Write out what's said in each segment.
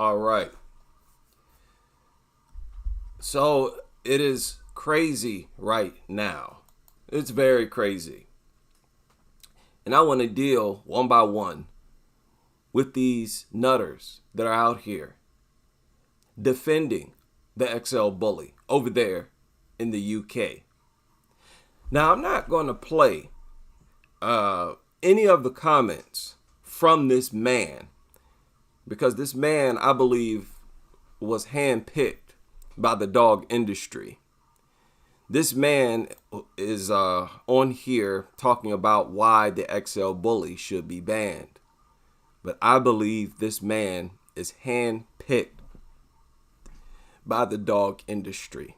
All right. So it is crazy right now. It's very crazy. And I want to deal one by one with these nutters that are out here defending the XL bully over there in the UK. Now, I'm not going to play any of the comments from this man because this man, I believe, was handpicked by the dog industry. This man is on here talking about why the XL bully should be banned. But I believe this man is handpicked by the dog industry.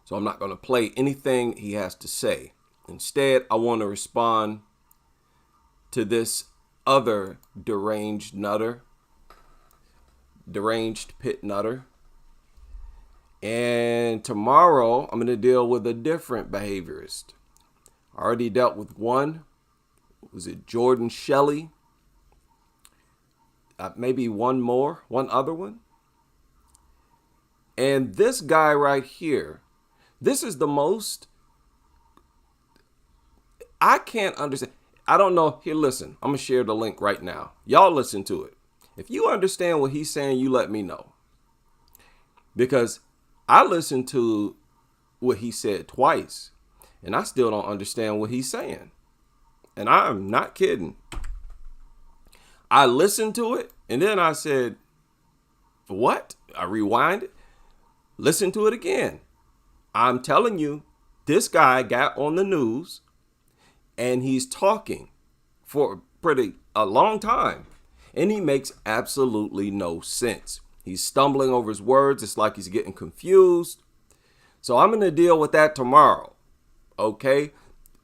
So I'm not going to play anything he has to say. Instead, I want to respond to this other deranged pit nutter. And tomorrow, I'm going to deal with a different behaviorist. I already dealt with one. Was it Jordan Shelley? Maybe one other one. And this guy right here, this is the most, I can't understand. I don't know. Here, listen, I'm going to share the link right now. Y'all listen to it. If you understand what he's saying, you let me know. Because I listened to what he said twice, and I still don't understand what he's saying. And I'm not kidding. I listened to it, and then I said, what? I rewinded, listened to it again. I'm telling you, this guy got on the news, and he's talking for a long time, and he makes absolutely no sense. He's stumbling over his words. It's like he's getting confused. So I'm going to deal with that tomorrow. Okay?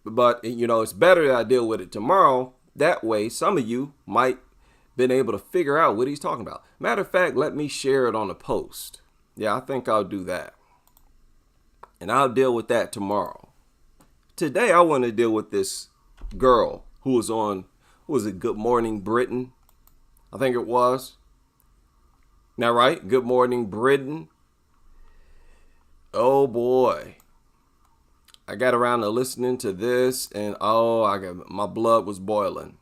But, it's better that I deal with it tomorrow. That way, some of you might been able to figure out what he's talking about. Matter of fact, let me share it on a post. Yeah, I think I'll do that. And I'll deal with that tomorrow. Today, I want to deal with this girl who was on, Good Morning Britain? I think it was. Now, right? Good Morning Britain. Oh, boy. I got around to listening to this, and my blood was boiling.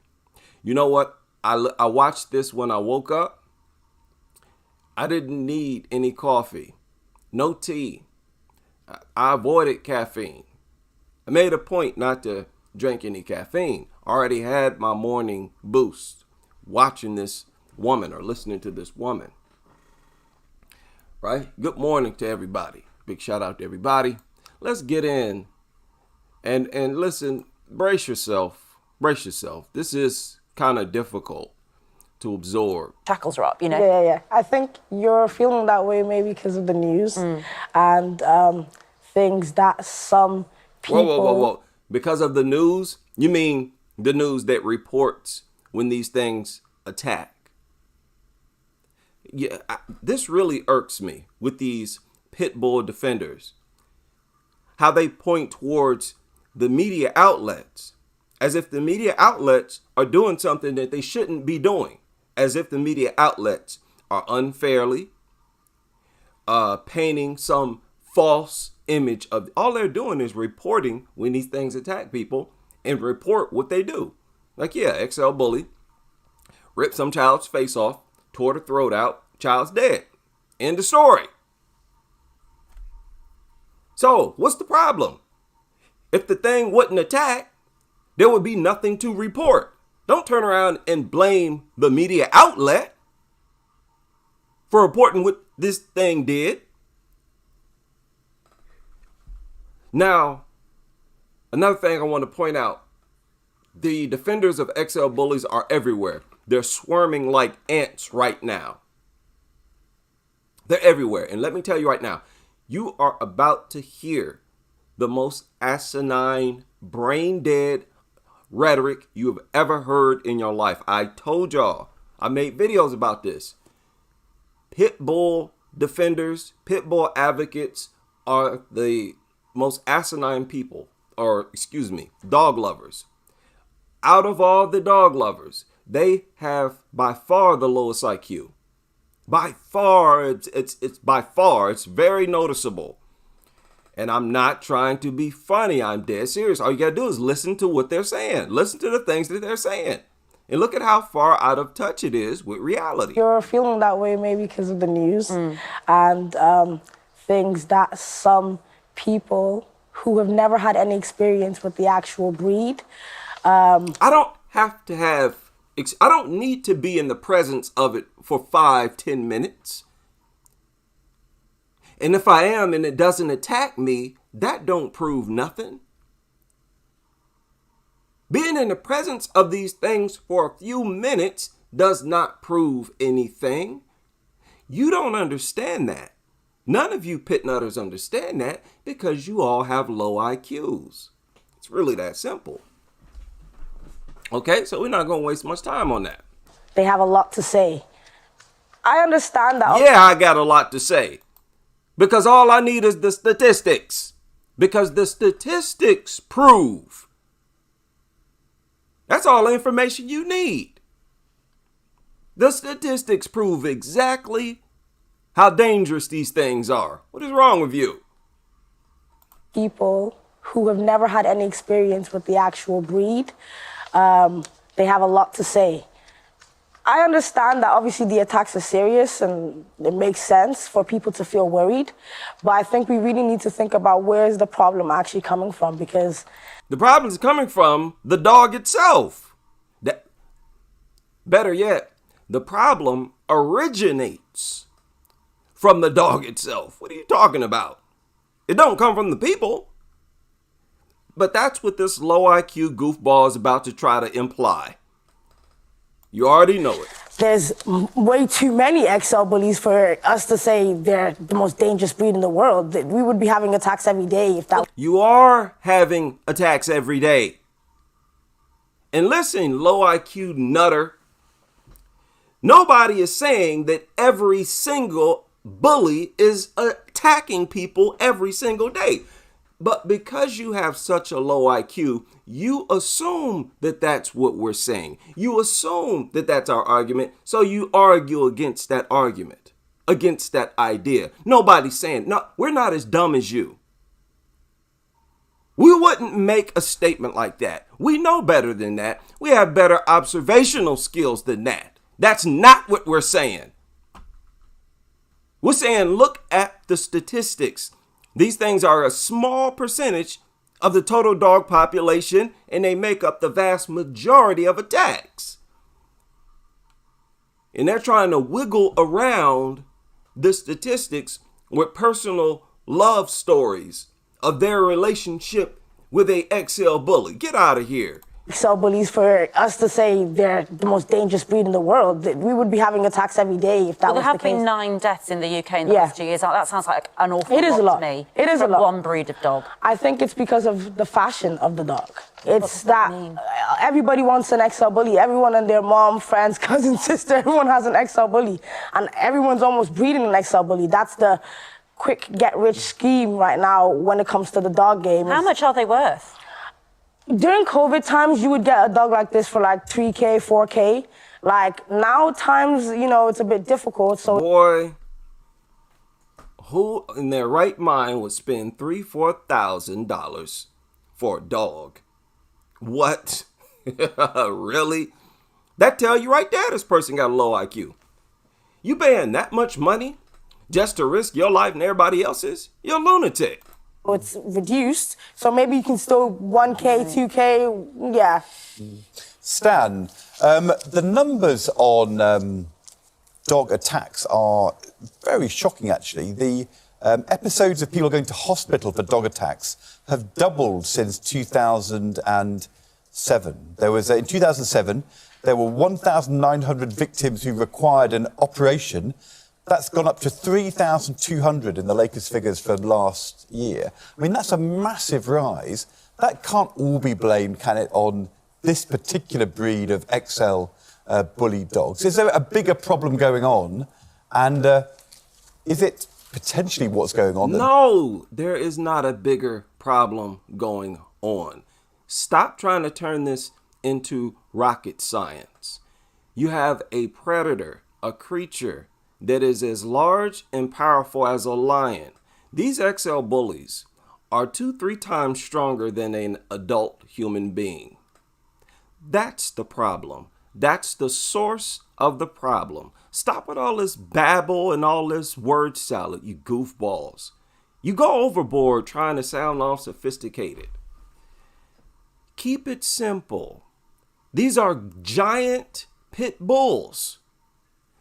You know what? I watched this when I woke up. I didn't need any coffee. No tea. I avoided caffeine. I made a point not to drink any caffeine. I already had my morning boost watching this woman or listening to this woman. Right? Good morning to everybody. Big shout out to everybody. Let's get in and listen. Brace yourself. This is kind of difficult to absorb. Shackles are up, Yeah. I think you're feeling that way maybe because of the news and things that some people... Whoa. Because of the news? You mean the news that reports when these things attack? Yeah, this really irks me with these pit bull defenders. How they point towards the media outlets as if the media outlets are doing something that they shouldn't be doing. As if the media outlets are unfairly painting some false image of, all they're doing is reporting when these things attack people and report what they do. Like, yeah, XL bully ripped some child's face off, tore the throat out, child's dead. End of story. So, what's the problem? If the thing wouldn't attack, there would be nothing to report. Don't turn around and blame the media outlet for reporting what this thing did. Now, another thing I want to point out, the defenders of XL bullies are everywhere. They're swarming like ants right now. They're everywhere. And let me tell you right now, you are about to hear the most asinine, brain dead rhetoric you have ever heard in your life. I told y'all, I made videos about this. Pit bull defenders, pit bull advocates are the most asinine people, dog lovers. Out of all the dog lovers, they have by far the lowest IQ. By far, it's very noticeable. And I'm not trying to be funny. I'm dead serious. All you gotta do is listen to what they're saying. Listen to the things that they're saying. And look at how far out of touch it is with reality. You're feeling that way maybe because of the news and things that some people who have never had any experience with the actual breed. I don't need to be in the presence of it for 5-10 minutes. And if I am and it doesn't attack me, that don't prove nothing. Being in the presence of these things for a few minutes does not prove anything. You don't understand that. None of you pit nutters understand that because you all have low IQs. It's really that simple. Okay, so we're not going to waste much time on that. They have a lot to say. I understand that. Yeah, I got a lot to say. Because all I need is the statistics. Because the statistics prove. That's all the information you need. The statistics prove exactly how dangerous these things are. What is wrong with you? People who have never had any experience with the actual breed, they have a lot to say. I understand that obviously the attacks are serious and it makes sense for people to feel worried, but I think we really need to think about where is the problem actually coming from, because the problem is coming from the dog itself. Better yet, the problem originates from the dog itself. What are you talking about? It don't come from the people. But that's what this low IQ goofball is about to try to imply. You already know it. There's way too many XL bullies for us to say they're the most dangerous breed in the world. We would be having attacks every day if that. You are having attacks every day. And listen, low IQ nutter, nobody is saying that every single bully is attacking people every single day. But because you have such a low IQ, you assume that that's what we're saying. You assume that that's our argument, so you argue against that argument, against that idea. Nobody's saying, no, we're not as dumb as you. We wouldn't make a statement like that. We know better than that. We have better observational skills than that. That's not what we're saying. We're saying, look at the statistics. These things are a small percentage of the total dog population, and they make up the vast majority of attacks. And they're trying to wiggle around the statistics with personal love stories of their relationship with a XL bully. Get out of here. XL bullies for us to say they're the most dangerous breed in the world. We would be having attacks every day if that was the case. There have been 9 deaths in the UK in the last 2 years. That sounds like an awful lot to me. It is a lot. One breed of dog. I think it's because of the fashion of the dog. It's that everybody wants an XL bully. Everyone and their mom, friends, cousin, sister, everyone has an XL bully. And everyone's almost breeding an XL bully. That's the quick get-rich scheme right now when it comes to the dog game. How much are they worth? During COVID times, you would get a dog like this for like 3K, 4K. Like now times, it's a bit difficult. So boy, who in their right mind would spend $3,000-$4,000 for a dog? What? Really? That tell you right there this person got a low IQ. You paying that much money just to risk your life and everybody else's? You're a lunatic. It's reduced, so maybe you can still 1K, 2K, yeah. Stan, the numbers on dog attacks are very shocking, actually. The episodes of people going to hospital for dog attacks have doubled since 2007. In 2007, there were 1,900 victims who required an operation. That's gone up to 3,200 in the latest figures from last year. I mean, that's a massive rise. That can't all be blamed, can it, on this particular breed of XL bully dogs? Is there a bigger problem going on? And is it potentially what's going on? No, there is not a bigger problem going on. Stop trying to turn this into rocket science. You have a predator, a creature that is as large and powerful as a lion. These XL bullies are 2-3 times stronger than an adult human being. That's the problem. That's the source of the problem. Stop with all this babble and all this word salad, you goofballs. You go overboard trying to sound all sophisticated. Keep it simple. These are giant pit bulls.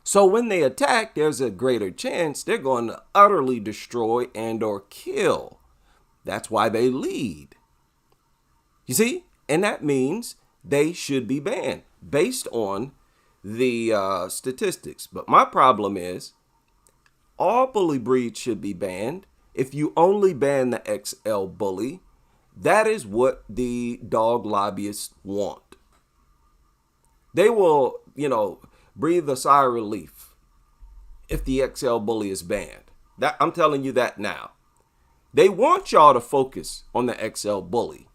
So when they attack, there's a greater chance they're going to utterly destroy and or kill. That's why they lead. You see? And that means they should be banned based on the statistics. But my problem is all bully breeds should be banned. If you only ban the XL bully, that is what the dog lobbyists want. They will, breathe a sigh of relief if the XL bully is banned. That I'm telling you that now. They want y'all to focus on the XL bully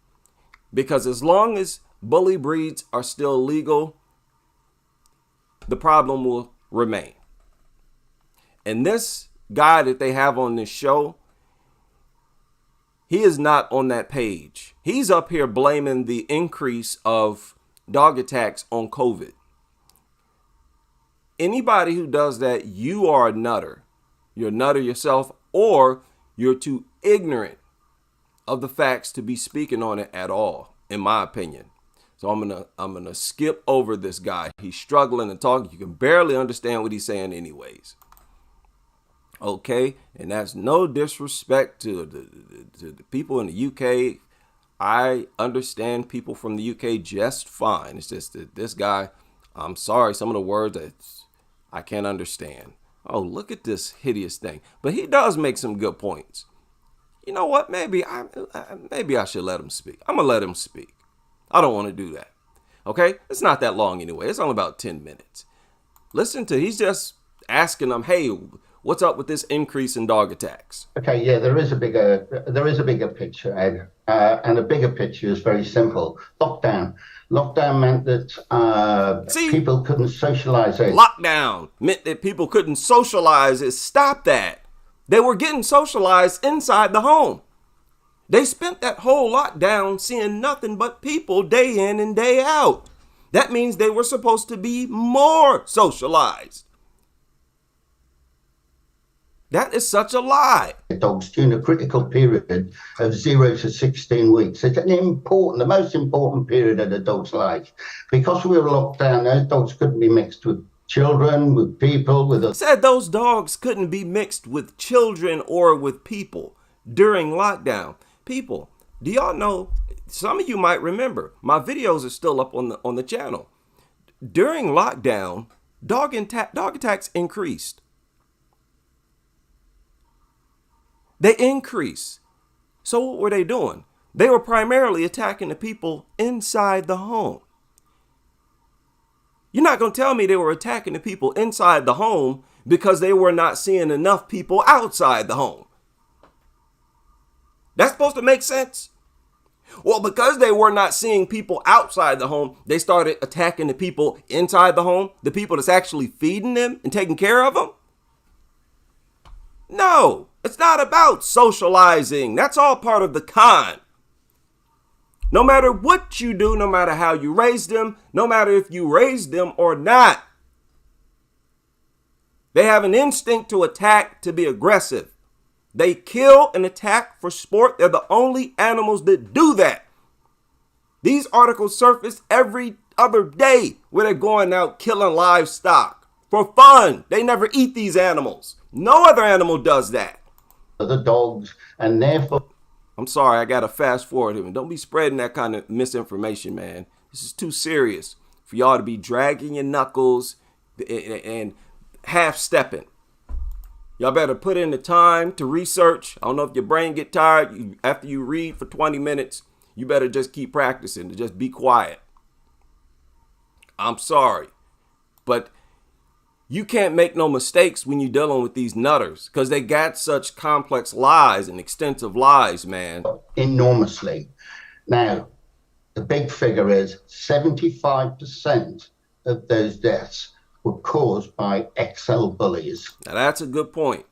because as long as bully breeds are still legal, the problem will remain. And this guy that they have on this show, he is not on that page. He's up here blaming the increase of dog attacks on COVID. Anybody who does that, you are a nutter. You're a nutter yourself, or you're too ignorant of the facts to be speaking on it at all, in my opinion. So I'm gonna skip over this guy. He's struggling to talk. You can barely understand what he's saying anyways. Okay, and that's no disrespect to the people in the UK. I understand people from the UK just fine. It's just that this guy, I'm sorry, some of the words that I can't understand. Oh, look at this hideous thing. But he does make some good points. You know what? Maybe I should let him speak. I'm gonna let him speak. I don't want to do that. Okay? It's not that long anyway. It's only about 10 minutes. Listen to, he's just asking them, hey, what's up with this increase in dog attacks? Okay, yeah, there is a bigger picture, Ed, and the bigger picture is very simple. Lockdown meant that people couldn't socialize. Lockdown meant that people couldn't socialize. Stop that. They were getting socialized inside the home. They spent that whole lockdown seeing nothing but people day in and day out. That means they were supposed to be more socialized. That is such a lie. Dogs during a critical period of 0 to 16 weeks. It's the most important period of the dog's life. Because we were locked down, those dogs couldn't be mixed with children, with people, Said those dogs couldn't be mixed with children or with people during lockdown. People, do y'all know, some of you might remember, my videos are still up on the channel. During lockdown, dog attacks increased. They increased. So what were they doing? They were primarily attacking the people inside the home. You're not going to tell me they were attacking the people inside the home because they were not seeing enough people outside the home. That's supposed to make sense? Well, because they were not seeing people outside the home, they started attacking the people inside the home, the people that's actually feeding them and taking care of them? No, it's not about socializing. That's all part of the con. No matter what you do, no matter how you raise them, no matter if you raise them or not, they have an instinct to attack, to be aggressive. They kill and attack for sport. They're the only animals that do that. These articles surface every other day where they're going out killing livestock for fun. They never eat these animals. No other animal does that. The dogs, and therefore... I'm sorry, I got to fast forward here. Don't be spreading that kind of misinformation, man. This is too serious for y'all to be dragging your knuckles and half-stepping. Y'all better put in the time to research. I don't know if your brain get tired. After you read for 20 minutes, you better just keep practicing to just be quiet. I'm sorry, but you can't make no mistakes when you're dealing with these nutters because they got such complex lies and extensive lies, man. Enormously. Now, the big figure is 75% of those deaths were caused by XL bullies. Now that's a good point.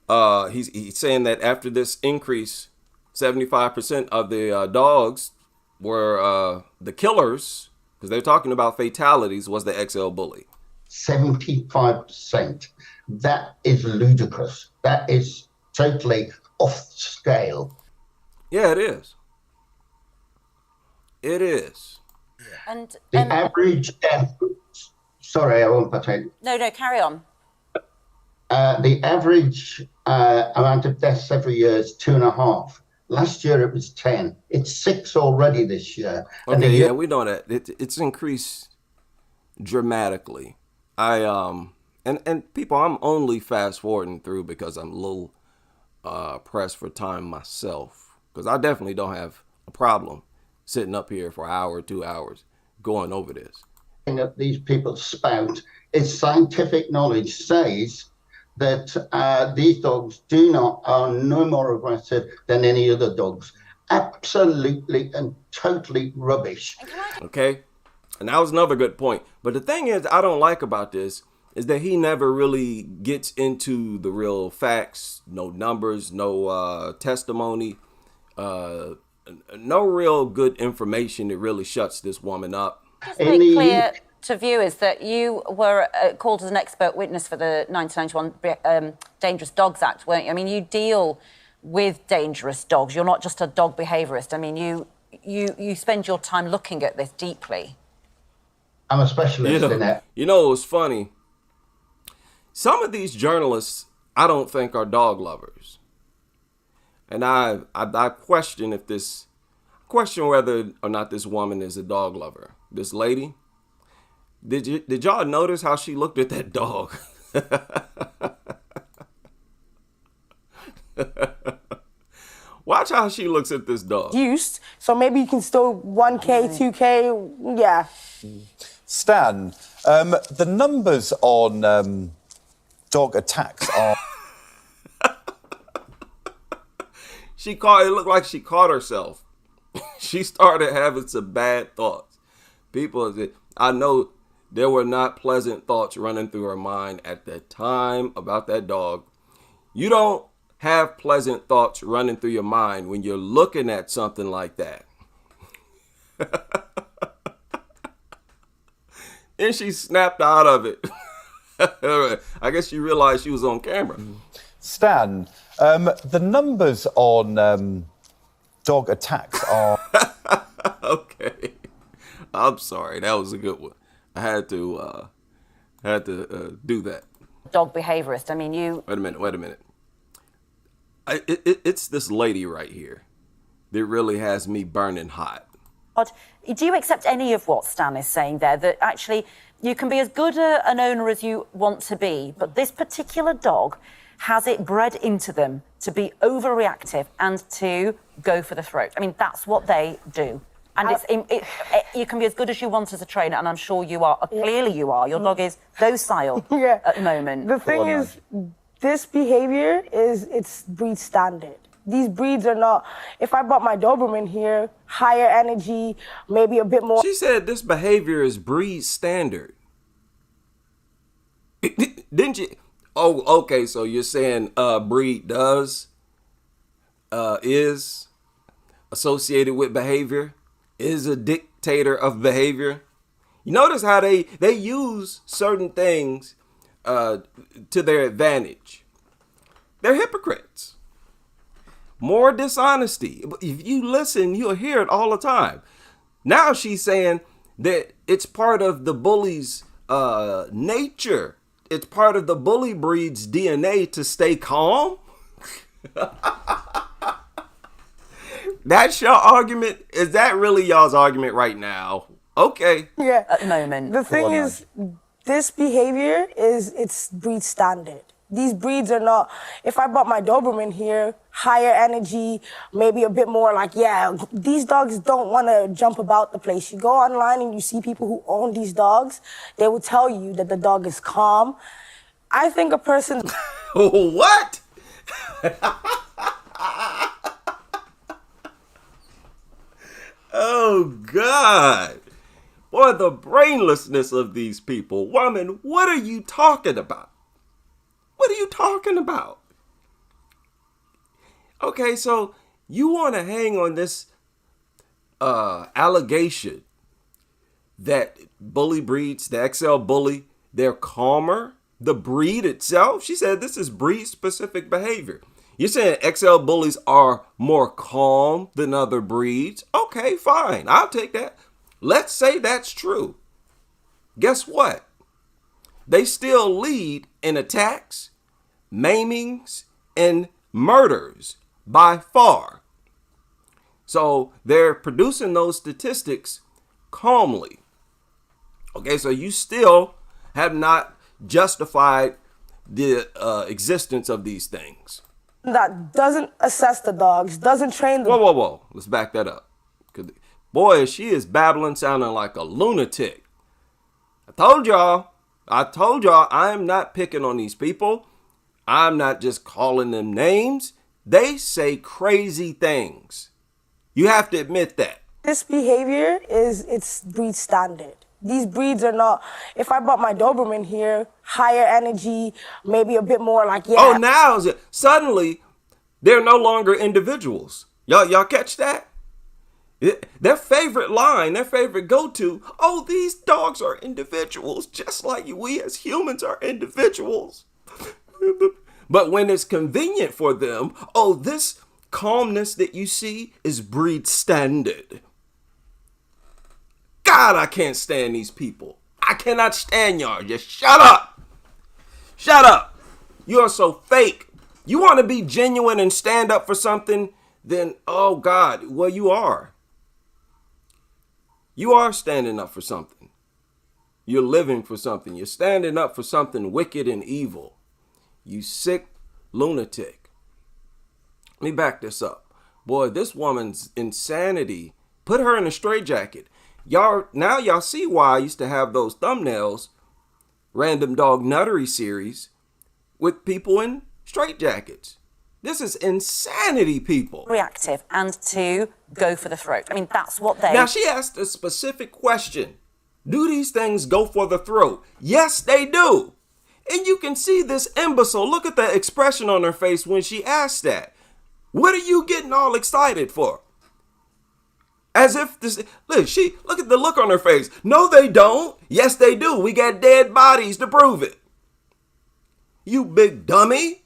He's saying that after this increase, 75% of the dogs were the killers, because they're talking about fatalities, was the XL bully. 75%. That is ludicrous. That is totally off scale. Yeah, it is. It is. And The average death. Sorry, I won't partake. no, carry on. The average amount of deaths every year is 2.5. Last year it was 10. It's 6 already this year. Okay, yeah, we know that it's increased dramatically. And people, I'm only fast forwarding through because I'm a little pressed for time myself, because I definitely don't have a problem sitting up here for an hour, 2 hours going over this. That these people spout is scientific knowledge says that these dogs are no more aggressive than any other dogs. Absolutely and totally rubbish. Okay, and that was another good point. But the thing is, I don't like about this is that he never really gets into the real facts, no numbers, no testimony, no real good information that really shuts this woman up. Just make clear to viewers that you were called as an expert witness for the 1991 Dangerous Dogs Act, weren't you? I mean, you deal with dangerous dogs. You're not just a dog behaviourist. I mean, you spend your time looking at this deeply. I'm a specialist in it. You know, it was funny. Some of these journalists, I don't think, are dog lovers. And I question whether or not this woman is a dog lover. This lady, did y'all notice how she looked at that dog? Watch how she looks at this dog. Used, so maybe you can still 1K, 2K, yeah. Stan, the numbers on dog attacks are... It looked like she caught herself. She started having some bad thoughts. I know there were not pleasant thoughts running through her mind at that time about that dog. You don't have pleasant thoughts running through your mind when you're looking at something like that. And she snapped out of it. I guess she realized she was on camera. Stan, the numbers on dog attacks are... Okay. I'm sorry. That was a good one. I had to do that. Dog behaviourist. I mean, you... Wait a minute. It's this lady right here that really has me burning hot. Do you accept any of what Stan is saying there? That actually you can be as good an owner as you want to be, but this particular dog has it bred into them to be overreactive and to go for the throat. I mean, that's what they do. And you can be as good as you want as a trainer, and I'm sure you are. Clearly you are. Your dog is docile at the moment. The thing is, this behavior it's breed standard. These breeds are not, if I brought my Doberman here, higher energy, maybe a bit more. She said this behavior is breed standard. Didn't you? Oh, okay, so you're saying breed is associated with behavior, is a dictator of behavior. You notice how they use certain things to their advantage. They're hypocrites. More dishonesty. If you listen, you'll hear it all the time. Now she's saying that it's part of the bully's nature. It's part of the bully breed's DNA to stay calm. That's your argument? Is that really y'all's argument right now? Okay. Yeah. At the moment. The thing is, this behavior it's breed standard. These breeds are not, if I brought my Doberman here, higher energy, maybe a bit more like, these dogs don't want to jump about the place. You go online and you see people who own these dogs, they will tell you that the dog is calm. I think a person... What? Oh, God. Boy, the brainlessness of these people. Woman, what are you talking about? What are you talking about? Okay, so you want to hang on this allegation that bully breeds, the XL bully, they're calmer. The breed itself, she said this is breed specific behavior. You're saying XL bullies are more calm than other breeds? Okay, fine. I'll take that. Let's say that's true. Guess what? They still lead in attacks, maimings, and murders by far. So they're producing those statistics calmly. Okay, so you still have not justified the existence of these things. That doesn't assess the dogs, doesn't train them. Whoa. Let's back that up. 'Cause, boy, she is babbling, sounding like a lunatic. I told y'all, I am not picking on these people. I'm not just calling them names. They say crazy things. You have to admit that. This behavior it's breed standard. These breeds are not, if I brought my Doberman here, higher energy, maybe a bit more like, yeah. Oh, now suddenly they're no longer individuals. Y'all catch that? Their favorite line, their favorite go-to, oh, these dogs are individuals, just like we as humans are individuals. But when it's convenient for them, oh, this calmness that you see is breed standard. God, I can't stand these people. I cannot stand y'all. Just shut up. Shut up. You are so fake. You want to be genuine and stand up for something, then, oh God, well, you are. You are standing up for something. You're living for something. You're standing up for something wicked and evil. You sick lunatic. Let me back this up. Boy, this woman's insanity put her in a straitjacket. Y'all see why I used to have those thumbnails, Random Dog Nuttery series, with people in straitjackets. This is insanity, people. Reactive and to go for the throat. I mean, that's what they... Now, she asked a specific question. Do these things go for the throat? Yes, they do. And you can see this imbecile. Look at the expression on her face when she asked that. What are you getting all excited for? As if this, look at the look on her face. No, they don't. Yes, they do. We got dead bodies to prove it. You big dummy.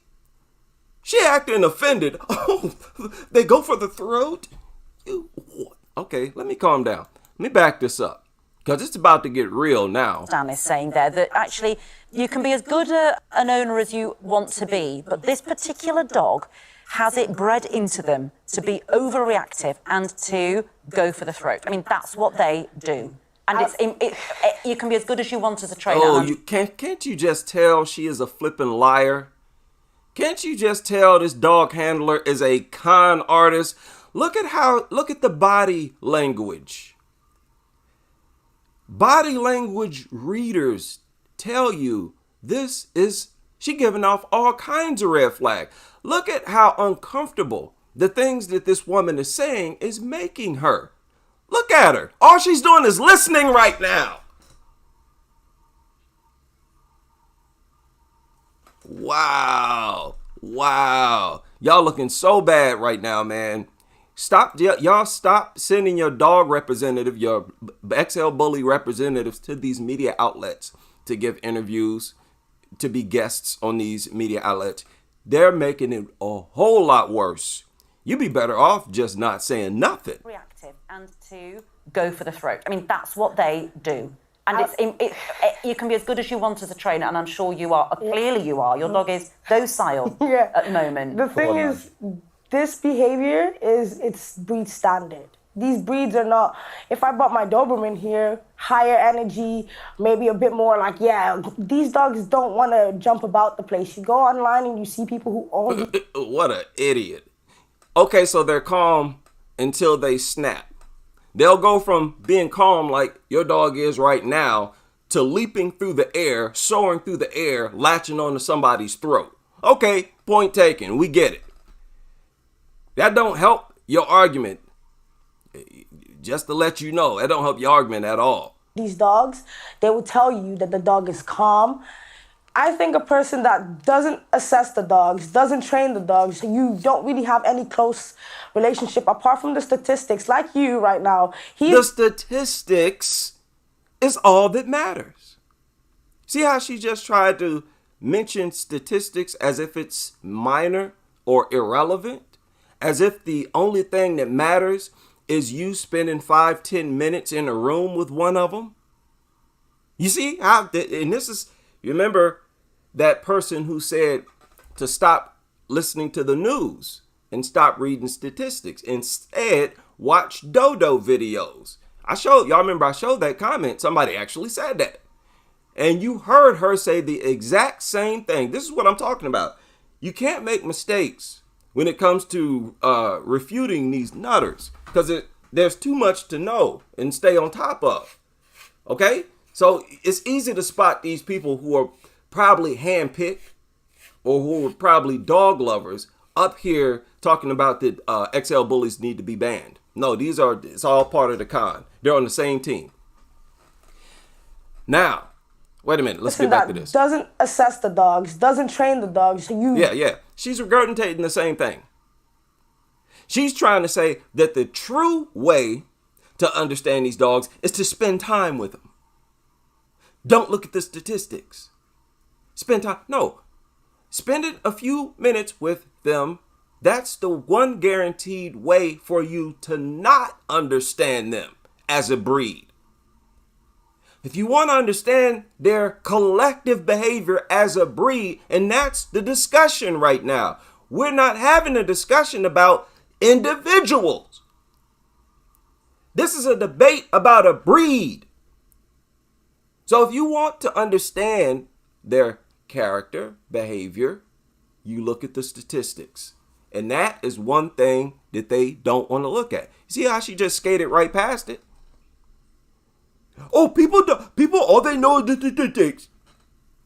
She acting offended. Oh, they go for the throat? Okay, let me calm down. Let me back this up, because it's about to get real now. Dan is saying there that actually you can be as good an owner as you want to be, but this particular dog has it bred into them to be overreactive and to go for the throat. I mean, that's what they do. And you can be as good as you want as a trainer. Oh, can't you just tell she is a flipping liar? Can't you just tell this dog handler is a con artist? Look at the body language. Body language readers tell you she giving off all kinds of red flags. Look at how uncomfortable the things that this woman is saying is making her. Look at her. All she's doing is listening right now. Wow. Y'all looking so bad right now, man. Y'all stop sending your dog representative, your XL bully representatives to these media outlets to give interviews, to be guests on these media outlets. They're making it a whole lot worse. You'd be better off just not saying nothing. Reactive and to go for the throat. I mean, that's what they do. And you can be as good as you want as a trainer, and I'm sure you are. Clearly you are. Your dog is docile at the moment. The thing is, this behavior it's breed standard. These breeds are not, if I brought my Doberman here, higher energy, maybe a bit more like, yeah, these dogs don't want to jump about the place. You go online and you see people who own... What an idiot. Okay, so they're calm until they snap. They'll go from being calm like your dog is right now to leaping through the air, soaring through the air, latching onto somebody's throat. Okay, point taken. We get it. That don't help your argument. Just to let you know, that don't help your argument at all. these dogs, they will tell you that the dog is calm. I think a person that doesn't assess the dogs, doesn't train the dogs, you don't really have any close relationship apart from the statistics. Like you right now, The statistics is all that matters. See how she just tried to mention statistics as if it's minor or irrelevant? As if the only thing that matters is you spending 5-10 minutes in a room with one of them? You see how, and this is, you remember that person who said to stop listening to the news and stop reading statistics. Instead, watch Dodo videos. Y'all remember I showed that comment. Somebody actually said that. And you heard her say the exact same thing. This is what I'm talking about. You can't make mistakes when it comes to refuting these nutters, because there's too much to know and stay on top of. Okay? So it's easy to spot these people who are probably handpicked or who are probably dog lovers up here talking about that XL bullies need to be banned. No, it's all part of the con. They're on the same team. Now, wait a minute. Let's get back to this. Doesn't assess the dogs, doesn't train the dogs. Yeah. She's regurgitating the same thing. She's trying to say that the true way to understand these dogs is to spend time with them. Don't look at the statistics. Spend time. No. Spend it a few minutes with them. That's the one guaranteed way for you to not understand them as a breed. If you want to understand their collective behavior as a breed, and that's the discussion right now. We're not having a discussion about individuals. This is a debate about a breed. So if you want to understand their character, behavior, you look at the statistics. And that is one thing that they don't want to look at. See how she just skated right past it? Oh, people, all they know is the statistics.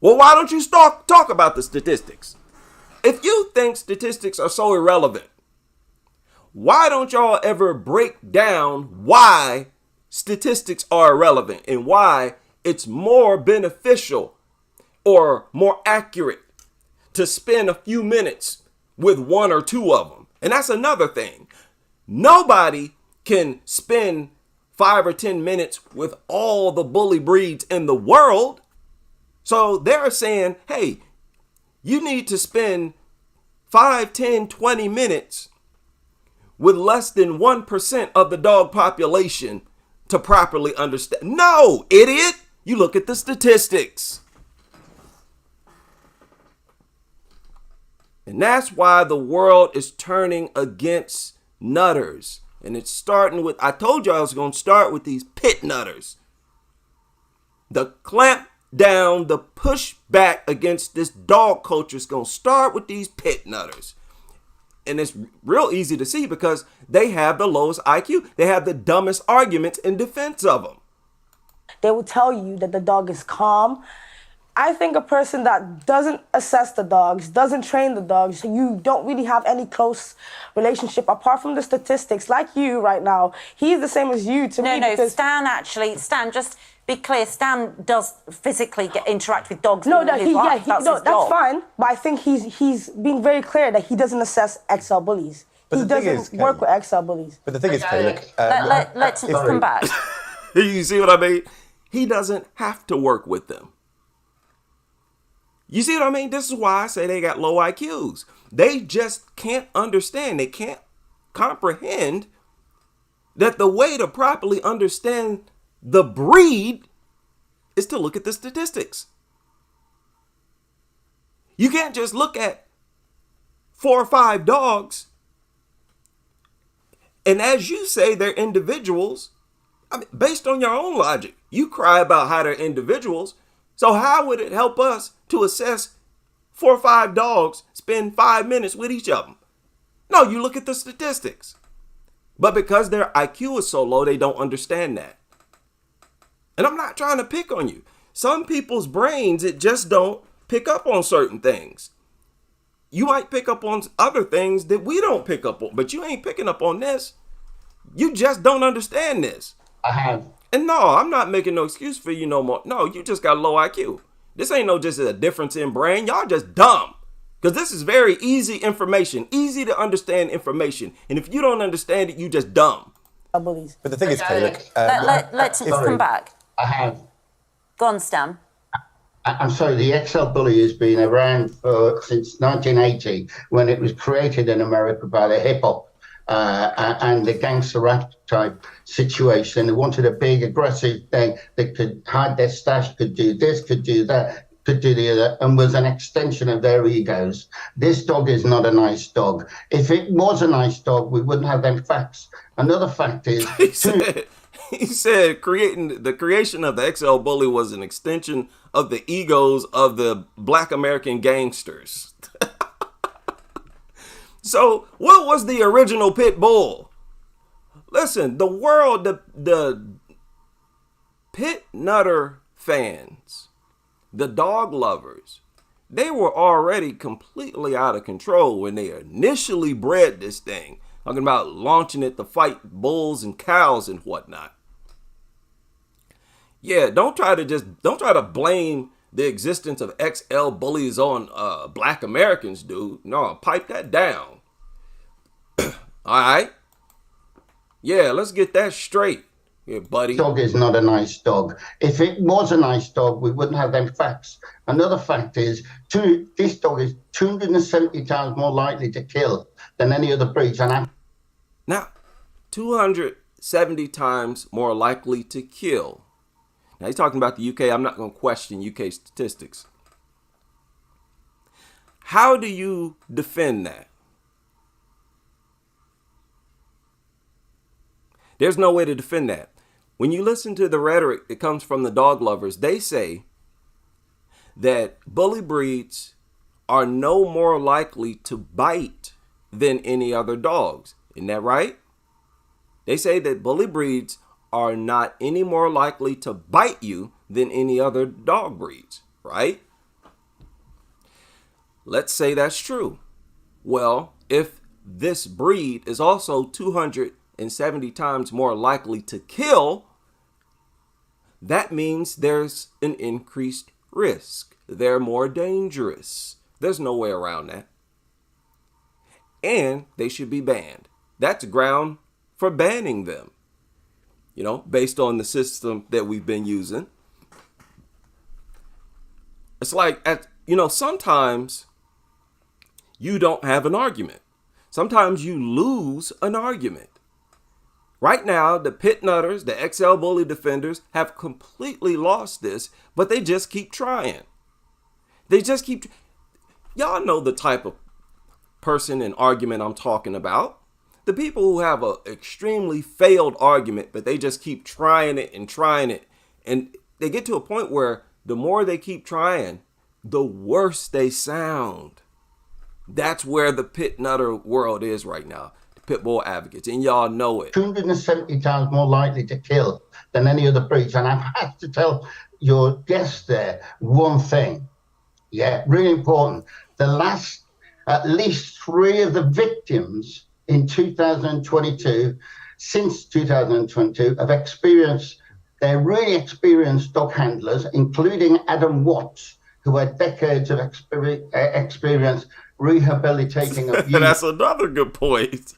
Well, why don't you talk about the statistics? If you think statistics are so irrelevant, why don't y'all ever break down why statistics are irrelevant and why it's more beneficial or more accurate to spend a few minutes with one or two of them? And that's another thing. Nobody can spend 5 or 10 minutes with all the bully breeds in the world. So they're saying, hey, you need to spend 5, 10, 20 minutes with less than 1% of the dog population to properly understand. No, idiot. You look at the statistics. And that's why the world is turning against nutters. And it's starting with, I told you I was going to start with these pit nutters. The clamp down, the push back against this dog culture is going to start with these pit nutters. And it's real easy to see because they have the lowest IQ. They have the dumbest arguments in defense of them. They will tell you that the dog is calm. I think a person that doesn't assess the dogs, doesn't train the dogs, you don't really have any close relationship apart from the statistics. Like you right now, he's the same as you to me. No, Stan, just be clear, Stan does physically interact with dogs. No, all his life. That's fine. But I think he's being very clear that he doesn't assess XL bullies. But he doesn't work with XL bullies. But the thing is, Kay, look, Let's come back. You see what I mean? He doesn't have to work with them. You see what I mean? This is why I say they got low IQs. They just can't understand. They can't comprehend that the way to properly understand the breed is to look at the statistics. You can't just look at 4 or 5 dogs and, as you say, they're individuals. I mean, based on your own logic, you cry about how they're individuals. So how would it help us to assess 4 or 5 dogs, spend 5 minutes with each of them? No, you look at the statistics. But because their IQ is so low, they don't understand that. And I'm not trying to pick on you. Some people's brains, it just don't pick up on certain things. You might pick up on other things that we don't pick up on, but you ain't picking up on this. You just don't understand this. I have. And no, I'm not making no excuse for you no more. No, you just got low IQ. This ain't no just a difference in brain. Y'all just dumb. Because this is very easy information, easy to understand information. And if you don't understand it, you just dumb. Bullies. But the thing is, Kay, look, Let's come back. I have. Go on, Stan. I'm sorry, the XL Bully has been around since 1980 when it was created in America by the hip hop and the gangster rap type situation. They wanted a big, aggressive thing that could hide their stash, could do this, could do that, could do the other, and was an extension of their egos. This dog is not a nice dog. If it was a nice dog, we wouldn't have them facts. Another fact is... He said the creation of the XL Bully was an extension of the egos of the Black American gangsters. So what was the original pit bull? Listen, the world, the pit nutter fans, the dog lovers, they were already completely out of control when they initially bred this thing. Talking about launching it to fight bulls and cows and whatnot. Yeah, don't try to blame the existence of XL bullies on Black Americans, dude. No, pipe that down. All right. Yeah, let's get that straight. Yeah, buddy. Dog is not a nice dog. If it was a nice dog, we wouldn't have them facts. Another fact is, this dog is 270 times more likely to kill than any other breed. Now, 270 times more likely to kill. Now, he's talking about the UK. I'm not going to question UK statistics. How do you defend that? There's no way to defend that. When you listen to the rhetoric that comes from the dog lovers, they say that bully breeds are no more likely to bite than any other dogs. Isn't that right? They say that bully breeds are not any more likely to bite you than any other dog breeds, right? Let's say that's true. Well, if this breed is also 270 times more likely to kill, that means there's an increased risk. They're more dangerous. There's no way around that. And they should be banned. That's ground for banning them. You know, based on the system that we've been using. It's like, sometimes you don't have an argument. Sometimes you lose an argument. Right now, the pit nutters, the XL Bully defenders have completely lost this, but they just keep trying. Y'all know the type of person and argument I'm talking about. The people who have an extremely failed argument, but they just keep trying it. And they get to a point where the more they keep trying, the worse they sound. That's where the pit nutter world is right now. The pit bull advocates, and y'all know it. 270 times more likely to kill than any other breed. And I have to tell your guest there one thing. Yeah, really important. The last, at least 3 of the victims in 2022, since 2022, have experienced, they're really experienced dog handlers, including Adam Watts, who had decades of experience rehabilitating abuse. That's another good point.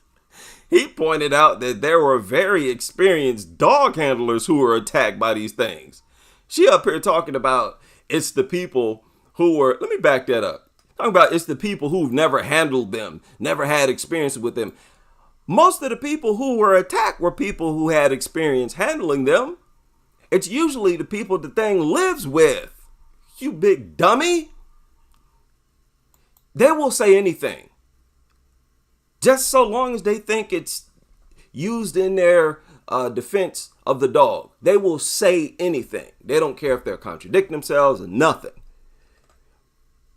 He pointed out that there were very experienced dog handlers who were attacked by these things. She up here talking about it's the people who were, let me back that up. Talking about it's the people who've never handled them, never had experience with them. Most of the people who were attacked were people who had experience handling them. It's usually the people the thing lives with. You big dummy. They will say anything. Just so long as they think it's used in their defense of the dog. They will say anything. They don't care if they're contradicting themselves or nothing.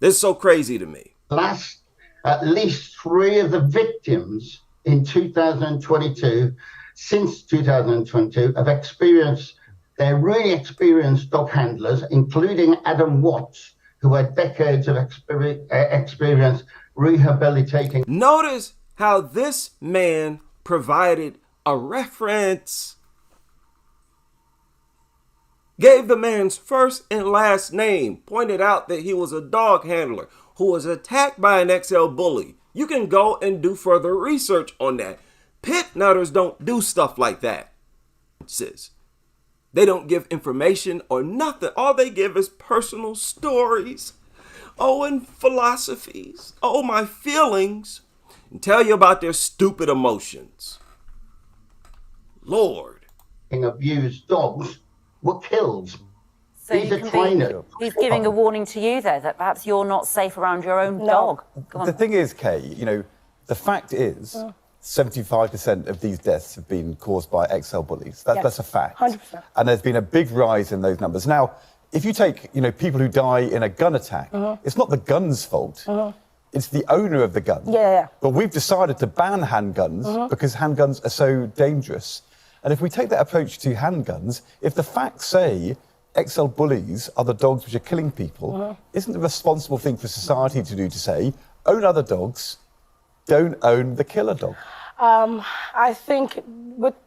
This is so crazy to me. At least 3 of the victims in 2022, since 2022, have experienced, they're really experienced dog handlers, including Adam Watts, who had decades of experience rehabilitating. Notice how this man provided a reference. gave the man's first and last name, pointed out that he was a dog handler who was attacked by an XL bully. You can go and do further research on that. Pit nutters don't do stuff like that. Sis. They don't give information or nothing. All they give is personal stories. Oh, and philosophies. Oh, my feelings. And tell you about their stupid emotions. Lord. Abused dogs were killed. So These you are can trainers. he's giving a warning to you there that perhaps you're not safe around your own dog. Go on. The thing is, Kay, the fact is 75% of these deaths have been caused by XL bullies. That's a fact. 100%. And there's been a big rise in those numbers. Now, if you take, people who die in a gun attack, it's not the gun's fault. It's the owner of the gun. Yeah. But we've decided to ban handguns because handguns are so dangerous. And if we take that approach to handguns, if the facts say XL bullies are the dogs which are killing people, isn't the responsible thing for society to do to say, own other dogs, don't own the killer dog? I think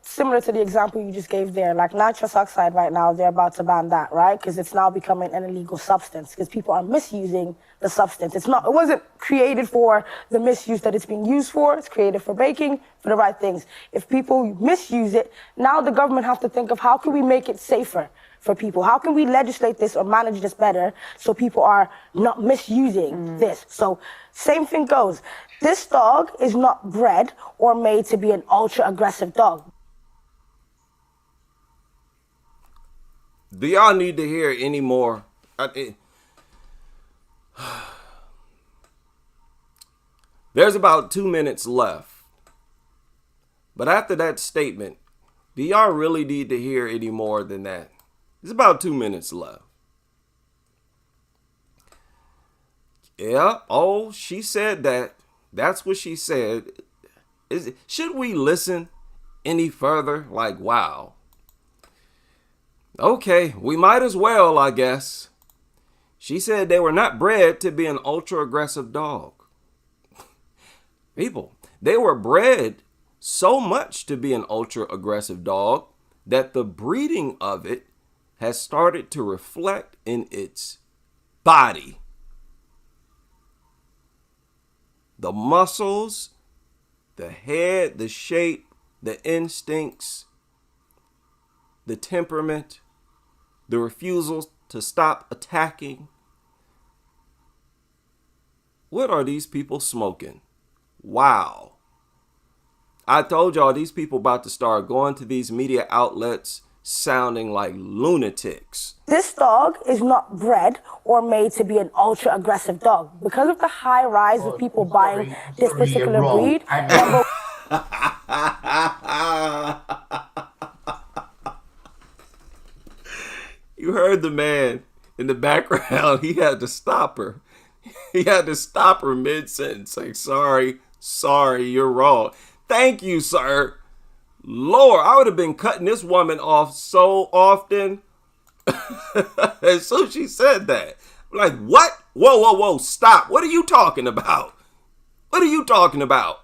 similar to the example you just gave there, like nitrous oxide right now, they're about to ban that, right? Because it's now becoming an illegal substance because people are misusing the substance. It wasn't created for the misuse that it's being used for. It's created for baking, for the right things. If people misuse it, now the government has to think of how can we make it safer for people? How can we legislate this or manage this better so people are not misusing this? So same thing goes. This dog is not bred or made to be an ultra-aggressive dog. Do y'all need to hear any more? There's about 2 minutes left. But after that statement, do y'all really need to hear any more than that? There's about 2 minutes left. Yeah, oh, she said that. That's what she said. Should we listen any further? Like, wow. Okay, we might as well, I guess. She said they were not bred to be an ultra-aggressive dog. People, they were bred so much to be an ultra-aggressive dog that the breeding of it has started to reflect in its body. The muscles, the head, the shape, the instincts, the temperament, the refusal to stop attacking. What are these people smoking? Wow. I told y'all these people about to start going to these media outlets sounding like lunatics. This dog is not bred or made to be an ultra-aggressive dog. Because of the high rise of people buying this particular breed, You heard the man in the background. He had to stop her. He had to stop her mid-sentence, saying, sorry, you're wrong. Thank you, sir. Lord, I would have been cutting this woman off so often. And so she said that. I'm like, what? Whoa, stop. What are you talking about? What are you talking about?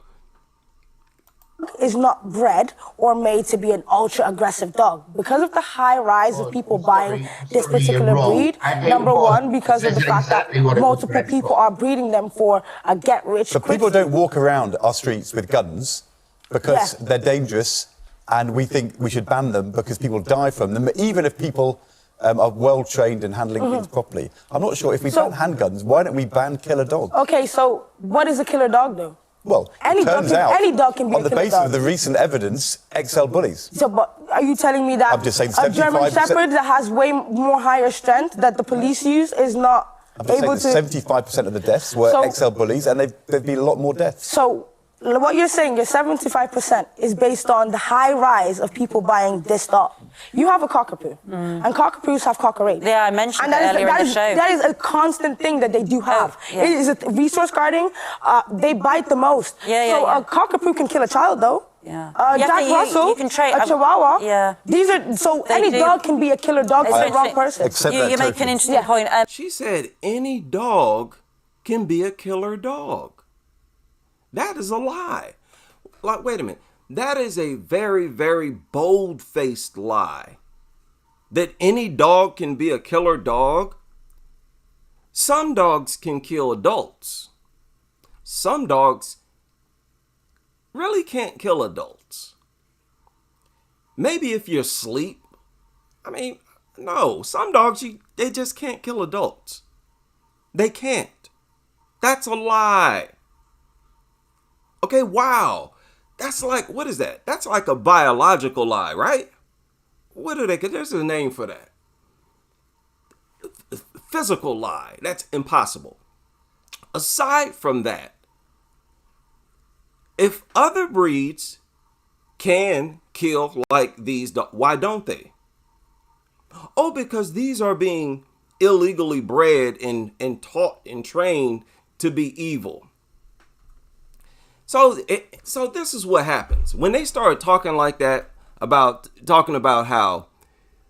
Is not bred or made to be an ultra-aggressive dog. Because of the high rise of people buying this particular breed, number one, because of the fact that multiple people are breeding them for a get-rich But people don't walk around our streets with guns because they're dangerous, and we think we should ban them because people die from them, even if people are well-trained in handling things properly. I'm not sure if we ban handguns, why don't we ban killer dogs? Okay, so what does a killer dog do? Well, any dog can be on a the killer basis dog. of the recent evidence, XL bullies. So, but are you telling me that I'm just saying a German 75%. Shepherd that has way more higher strength that the police use is not able to... 75% of the deaths were XL bullies, and there've been a lot more deaths. So what you're saying, your 75% is based on the high rise of people buying this dog. You have a cockapoo, and cockapoos have cocker-rapes. Yeah, I mentioned that earlier in the show. That is a constant thing that they do have. Yeah. It is a resource guarding. They bite the most. A cockapoo can kill a child, though. Yeah. Jack Russell, you can train a Chihuahua. Yeah. These are any dog can be a killer dog for the wrong person. Except you that make an token. interesting point. She said any dog can be a killer dog. That is a lie. Like, wait a minute. That is a very, very bold-faced lie. that any dog can be a killer dog? Some dogs can kill adults. Some dogs really can't kill adults. Maybe if you're asleep. I mean, no, some dogs, they just can't kill adults. They can't. That's a lie. Okay, wow. That's like, what is that? That's like a biological lie, right? What are they? There's a name for that. Physical lie. That's impossible. Aside from that, if other breeds can kill like these dogs, why don't they? Oh, because these are being illegally bred and taught and trained to be evil. So this is what happens when they start talking like that talking about how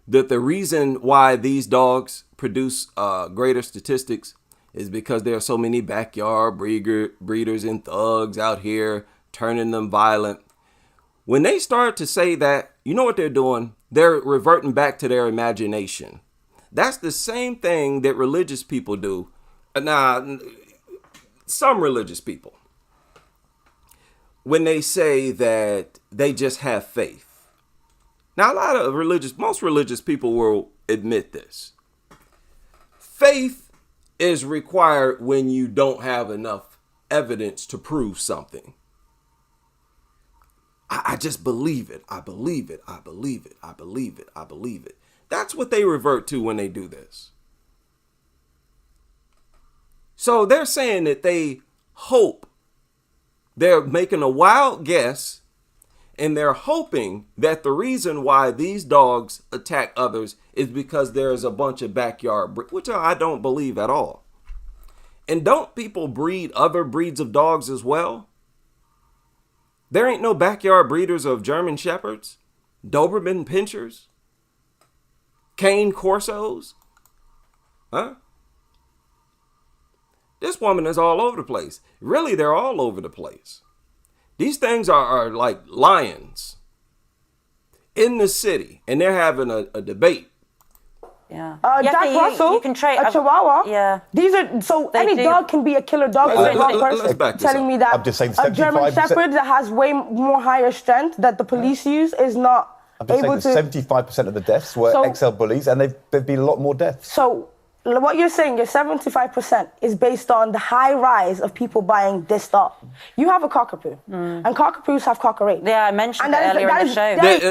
that the reason why these dogs produce greater statistics is because there are so many backyard breeders and thugs out here turning them violent. When they start to say that, you know what they're doing? They're reverting back to their imagination. That's the same thing that religious people do. Now, some religious people, when they say that they just have faith. Now, most religious people will admit this. Faith is required when you don't have enough evidence to prove something. I just believe it. I believe it. I believe it. I believe it. I believe it. That's what they revert to when they do this. So they're saying that they hope. They're making a wild guess, and they're hoping that the reason why these dogs attack others is because there's a bunch of backyard breeds, which I don't believe at all. And don't people breed other breeds of dogs as well? There ain't no backyard breeders of German Shepherds, Doberman Pinschers, Cane Corsos. Huh? This woman is all over the place. Really, they're all over the place. These things are like lions in the city, and they're having a debate. Yeah. Jack Russell, you can trade a Chihuahua. Yeah. These are so They any do. dog can be a killer dog. Let's back this Telling up. me that I'm just saying a German 75%. Shepherd that has way more higher strength that the police use is not I'm just able saying to. that 75% of the deaths were So- XL bullies, and there've been a lot more deaths. So what you're saying, your 75% is based on the high rise of people buying this dog. You have a cockapoo, and cockapoos have cockarape. Yeah, I mentioned And it that is- earlier that in the is- show. that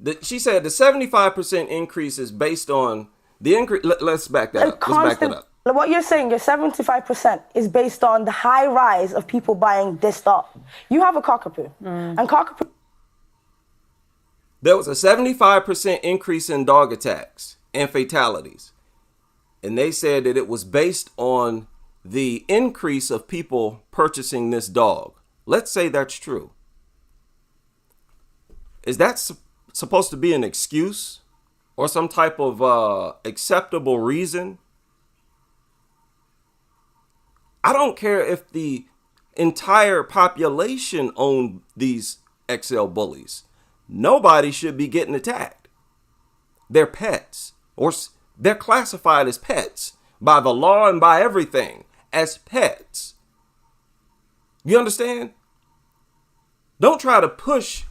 is- She said the 75% increase is based on the increase. Let's back that up. Let's back that up. What you're saying, your 75% is based on the high rise of people buying this dog. You have a cockapoo, and cockapoo. There was a 75% increase in dog attacks and fatalities. And they said that it was based on the increase of people purchasing this dog. Let's say that's true. Is that supposed to be an excuse or some type of acceptable reason? I don't care if the entire population owned these XL bullies. Nobody should be getting attacked. They're pets, or they're classified as pets by the law and by everything as pets. You understand? Don't try to push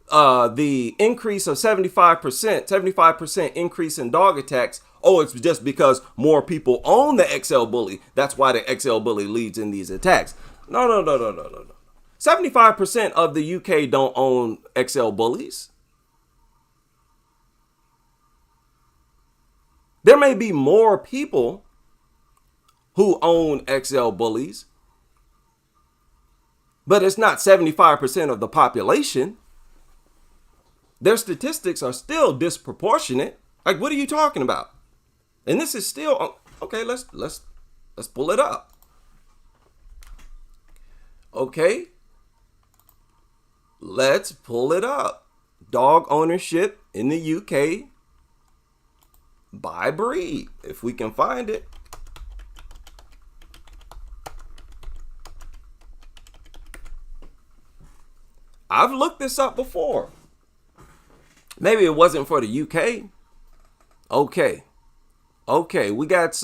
the increase of 75% increase in dog attacks. Oh, it's just because more people own the XL bully. That's why the XL bully leads in these attacks. No. 75% of the UK don't own XL bullies. There may be more people who own XL bullies, but it's not 75% of the population. Their statistics are still disproportionate. Like, what are you talking about? And this is still okay. Let's pull it up. Okay, let's pull it up. Dog ownership in the UK by breed, if we can find it. I've looked this up before. Maybe it wasn't for the UK. Okay, we got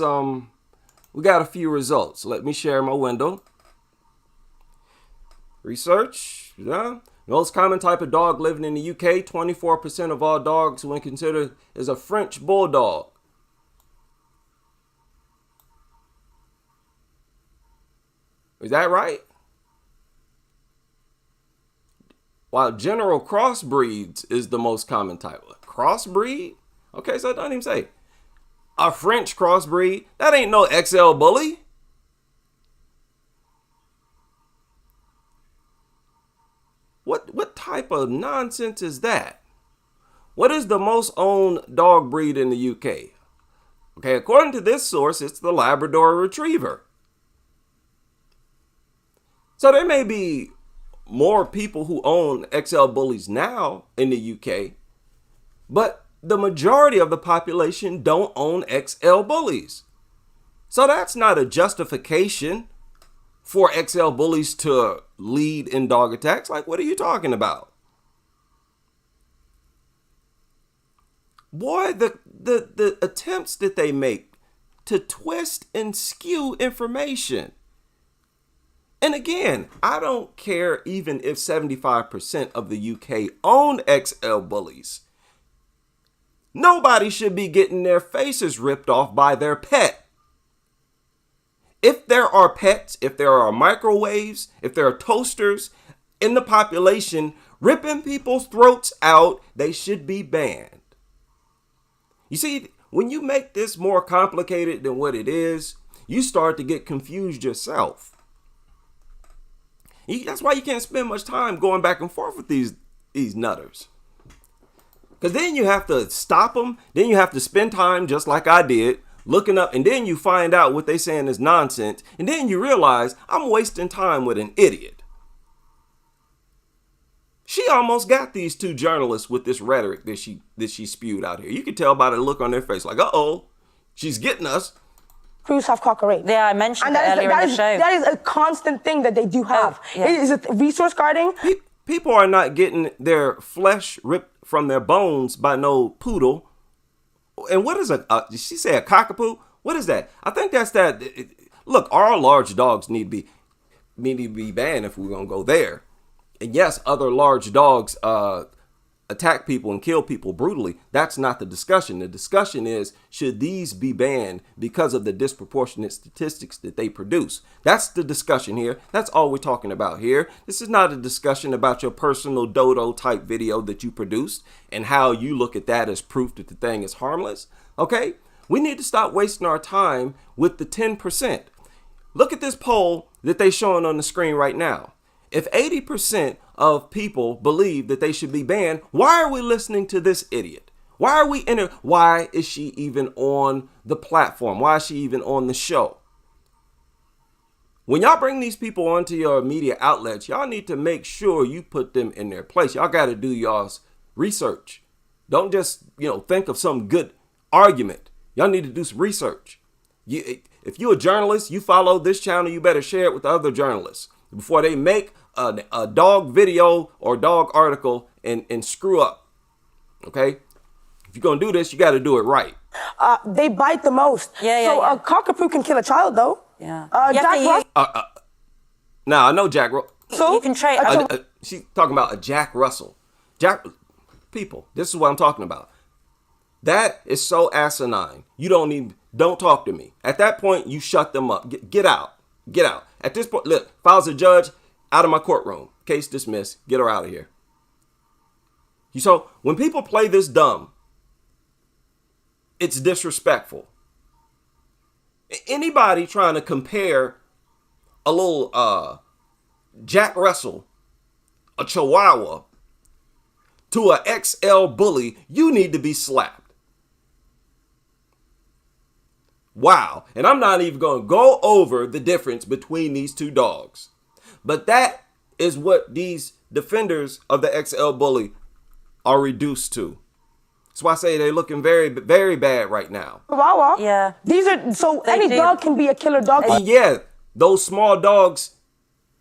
a few results. Let me share my window. Research, yeah. Most common type of dog living in the UK, 24% of all dogs when considered is a French bulldog. Is that right? While general crossbreeds is the most common type. Crossbreed? Okay, so it doesn't even say. A French crossbreed? That ain't no XL bully. What type of nonsense is that? What is the most owned dog breed in the UK? Okay, according to this source, it's the Labrador Retriever. So there may be more people who own XL bullies now in the UK, but the majority of the population don't own XL bullies. So that's not a justification for XL bullies to lead in dog attacks. Like, what are you talking about? Boy, the attempts that they make to twist and skew information. And again, I don't care even if 75% of the UK own XL bullies. Nobody should be getting their faces ripped off by their pet. If there are pets, if there are microwaves, if there are toasters in the population ripping people's throats out, they should be banned. You see, when you make this more complicated than what it is, you start to get confused yourself. That's why you can't spend much time going back and forth with these nutters. Because then you have to stop them. Then you have to spend time, just like I did, looking up. And then you find out what they're saying is nonsense. And then you realize I'm wasting time with an idiot. She almost got these two journalists with this rhetoric that she spewed out here. You could tell by the look on their face, like, uh-oh, she's getting us. Crews have cocker rates. Yeah, I mentioned that earlier in the show. That is a constant thing that they do have. Yeah. Is it resource guarding? People are not getting their flesh ripped from their bones by no poodle. And what is did she say a cockapoo? What is that? I think that's that. Look, all large dogs need to be banned if we're going to go there. And yes, other large dogs attack people and kill people brutally. That's not the discussion. The discussion is, should these be banned because of the disproportionate statistics that they produce? That's the discussion here. That's all we're talking about here. This is not a discussion about your personal dodo type video that you produced and how you look at that as proof that the thing is harmless. Okay? We need to stop wasting our time with the 10%. Look at this poll that they're showing on the screen right now. If 80% of people believe that they should be banned, why are we listening to this idiot? Why is she even on the platform? Why is she even on the show? When y'all bring these people onto your media outlets, y'all need to make sure you put them in their place. Y'all got to do y'all's research. Don't just, think of some good argument. Y'all need to do some research. If you're a journalist, you follow this channel, you better share it with other journalists before they make a dog video or dog article and screw up. Okay? If you're going to do this, you got to do it right. They bite the most. A cockapoo can kill a child, though. Yeah. Jack Russell. Now, I know Jack Russell. So you can trade. She's talking about a Jack Russell. People, this is what I'm talking about. That is so asinine. You don't talk to me. At that point, you shut them up. Get out. Get out. At this point, look, if I was a judge, out of my courtroom. Case dismissed. Get her out of here. So when people play this dumb, it's disrespectful. Anybody trying to compare a little Jack Russell, a Chihuahua, to a XL bully, you need to be slapped. Wow. And I'm not even going to go over the difference between these two dogs. But that is what these defenders of the XL bully are reduced to. That's why I say they're looking very, very bad right now. Chihuahua. Yeah. Any dog can be a killer dog. And yeah, those small dogs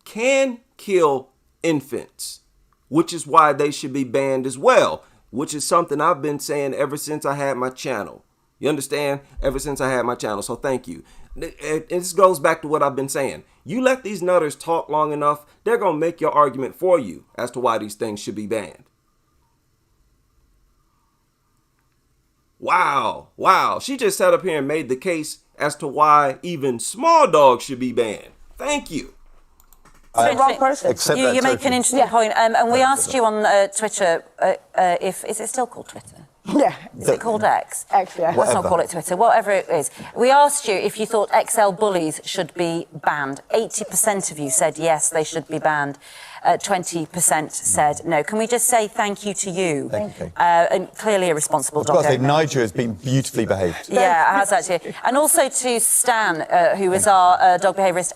can kill infants, which is why they should be banned as well. which is something I've been saying ever since I had my channel. You understand? Ever since I had my channel. So thank you. This goes back to what I've been saying. You let these nutters talk long enough, they're going to make your argument for you as to why these things should be banned. Wow. Wow. She just sat up here and made the case as to why even small dogs should be banned. Thank you. The wrong person. You make an interesting point. And we asked you on Twitter is it still called Twitter? Yeah. Is it called X? X, yeah. Let's not call it Twitter, whatever it is. We asked you if you thought XL bullies should be banned. 80% of you said yes, they should be banned. 20% said no. Can we just say thank you to you? Thank you. And clearly a responsible dog owner. Niger has been beautifully behaved. Yeah, it has actually. And also to Stan, who is our dog behaviourist.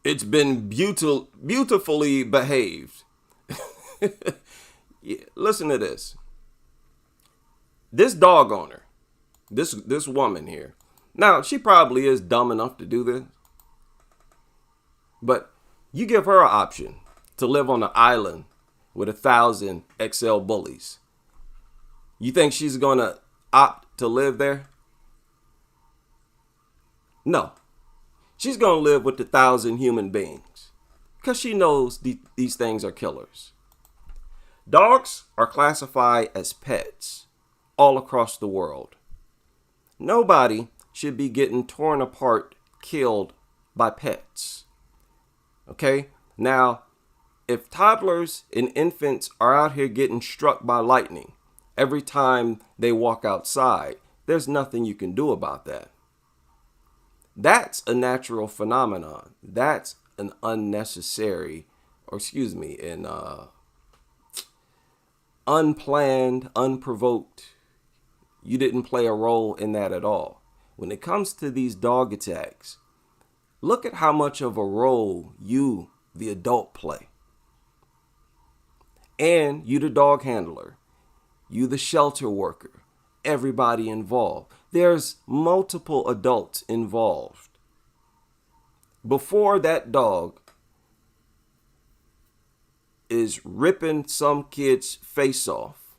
It's been beautifully behaved. Yeah, listen to this. This dog owner, this woman here. Now, she probably is dumb enough to do this. But you give her an option to live on an island with 1,000 XL bullies. You think she's going to opt to live there? No. She's going to live with 1,000 human beings because she knows these things are killers. Dogs are classified as pets all across the world. Nobody should be getting torn apart, killed by pets. Okay? Now, if toddlers and infants are out here getting struck by lightning every time they walk outside, there's nothing you can do about that. That's a natural phenomenon. That's an unnecessary, unplanned, unprovoked. You didn't play a role in that at all. When it comes to these dog attacks, look at how much of a role you, the adult, play. And you, the dog handler, you, the shelter worker, everybody involved. There's multiple adults involved. Before that dog is ripping some kid's face off,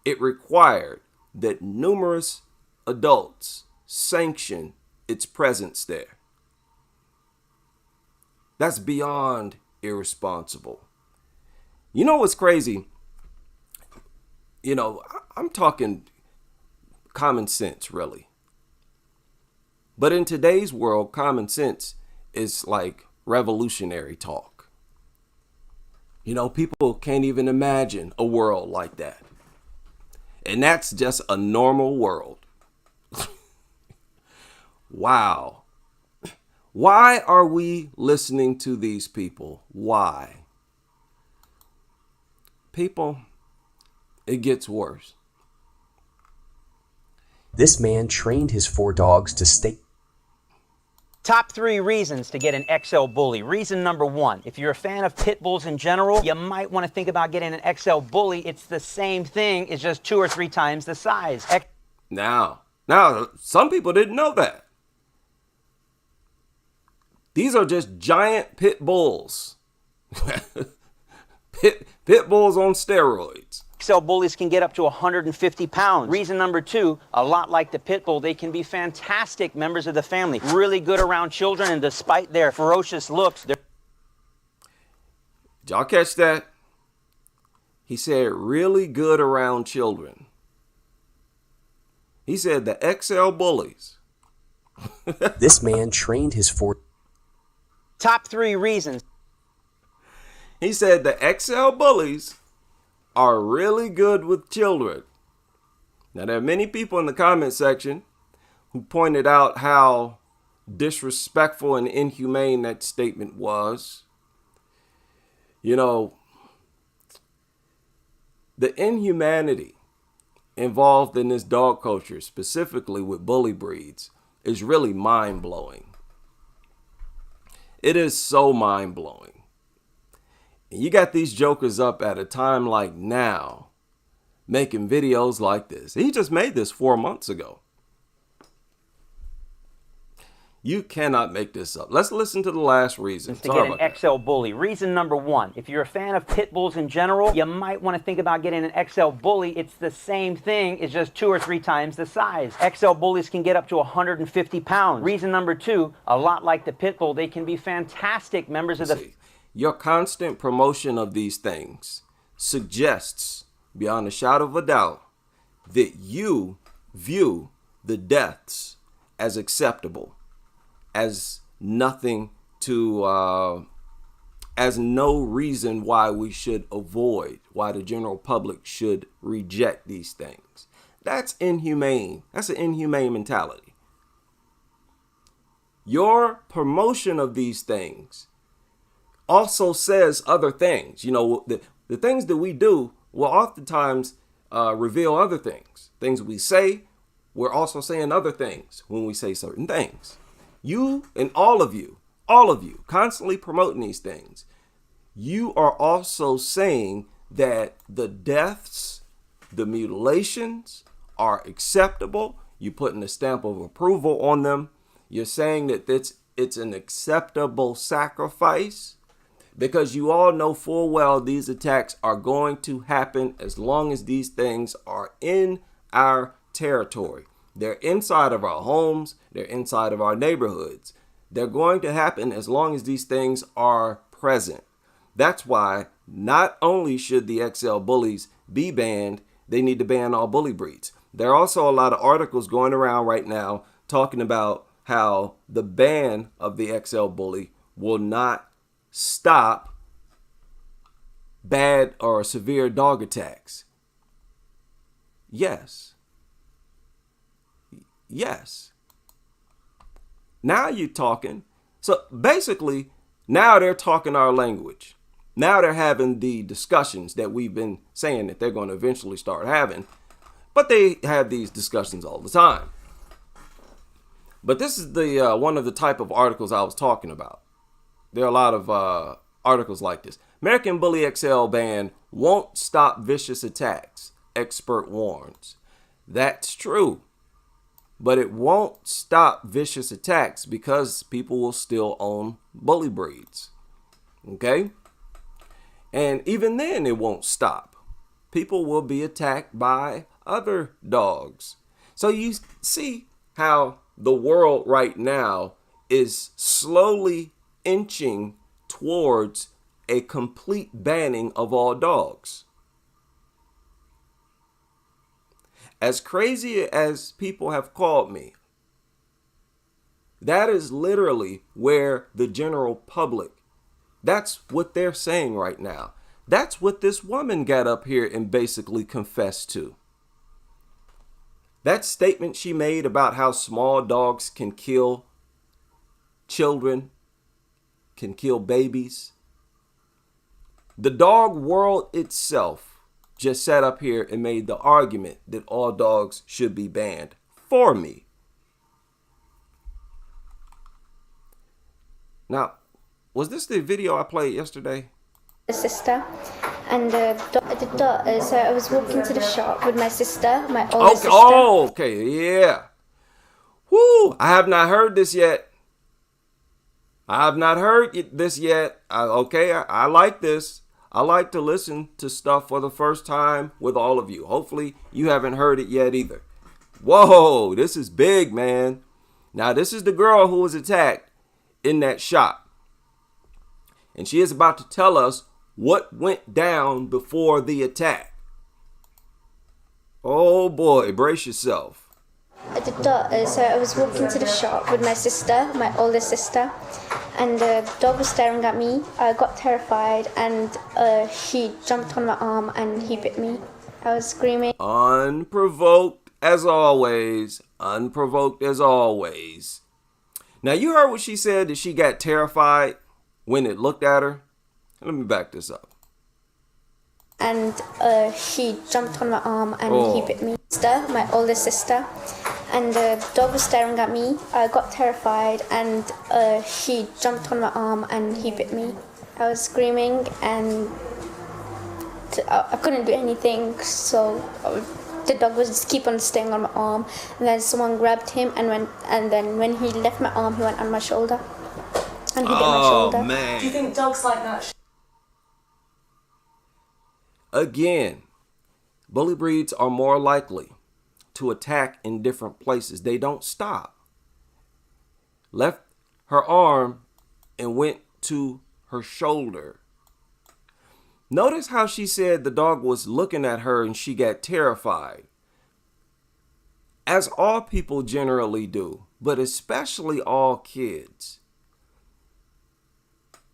it required that numerous adults sanction its presence there. That's beyond irresponsible. You know what's crazy? You know, I'm talking common sense, really. But in today's world, common sense is like revolutionary talk. You know, people can't even imagine a world like that. And that's just a normal world. Wow. Why are we listening to these people? Why? People, it gets worse. This man trained his 4 dogs to stay. Top 3 reasons to get an XL Bully. Reason number 1, if you're a fan of pit bulls in general, you might want to think about getting an XL Bully. It's the same thing, it's just 2 or 3 times the size. Now, some people didn't know that. These are just giant pit bulls. Pit bulls on steroids. XL Bullies can get up to 150 pounds. Reason number 2, a lot like the pit bull, they can be fantastic members of the family, really good around children, and despite their ferocious looks, they're... Did y'all catch that? He said really good around children. He said the XL Bullies. This man trained his 4. Top 3 reasons. He said the XL Bullies are really good with children. Now, there are many people in the comment section who pointed out how disrespectful and inhumane that statement was. You know, the inhumanity involved in this dog culture, specifically with bully breeds, is really mind-blowing. It is so mind-blowing. And you got these jokers up at a time like now making videos like this. He just made this 4 months ago. You cannot make this up. Let's listen to the last reason. To get an XL Bully. Reason number one, if you're a fan of pit bulls in general, you might want to think about getting an XL Bully. It's the same thing, it's just 2 or 3 times the size. XL Bullies can get up to 150 pounds. Reason number two, a lot like the pit bull, they can be fantastic members of the... Your constant promotion of these things suggests, beyond a shadow of a doubt, that you view the deaths as acceptable, as nothing to, as no reason why we should avoid, why the general public should reject these things. That's inhumane. That's an inhumane mentality. Your promotion of these things also says other things. You know, the things that we do will oftentimes reveal other things. Things we say, we're also saying other things when we say certain things. You and all of you constantly promoting these things. You are also saying that the deaths, the mutilations are acceptable. You're putting a stamp of approval on them. You're saying that it's an acceptable sacrifice because you all know full well these attacks are going to happen as long as these things are in our territory. They're inside of our homes. They're inside of our neighborhoods. They're going to happen as long as these things are present. That's why not only should the XL Bullies be banned, they need to ban all bully breeds. There are also a lot of articles going around right now talking about how the ban of the XL Bully will not stop bad or severe dog attacks. Yes. Now you're talking. So basically, now they're talking our language. Now they're having the discussions that we've been saying that they're going to eventually start having. But they have these discussions all the time. But this is the one of the type of articles I was talking about. There are a lot of articles like this. American Bully XL ban won't stop vicious attacks, expert warns. That's true. But it won't stop vicious attacks because people will still own bully breeds. Okay? And even then it won't stop. People will be attacked by other dogs. So you see how the world right now is slowly inching towards a complete banning of all dogs. As crazy as people have called me, that is literally where the general public, that's what they're saying right now. That's what this woman got up here and basically confessed to. That statement she made about how small dogs can kill children, can kill babies. The dog world itself just sat up here and made the argument that all dogs should be banned for me. Now, was this the video I played yesterday? The sister and the daughter. So I was walking to the shop with my sister, my older sister. Oh, okay, yeah. Woo! I have not heard this yet. I like this. I like to listen to stuff for the first time with all of you. Hopefully you haven't heard it yet either. Whoa, this is big, man. Now, this is the girl who was attacked in that shop. And she is about to tell us what went down before the attack. Oh boy, brace yourself. The daughter. So I was walking to the shop with my sister, my older sister, and the dog was staring at me. I got terrified and he jumped on my arm and he bit me. I was screaming. Unprovoked as always. Now you heard what she said, that she got terrified when it looked at her. Let me back this up. And he jumped on my arm and he bit me. My older sister, and the dog was staring at me. I got terrified and he jumped on my arm and he bit me. I was screaming and I couldn't do anything, so the dog was just keep on staying on my arm, and then someone grabbed him, and then when he left my arm, he went on my shoulder, and he bit my shoulder. Oh man. Do you think dogs like that? Again, bully breeds are more likely to attack in different places. They don't stop. Left her arm and went to her shoulder. Notice how she said the dog was looking at her and she got terrified. As all people generally do, but especially all kids.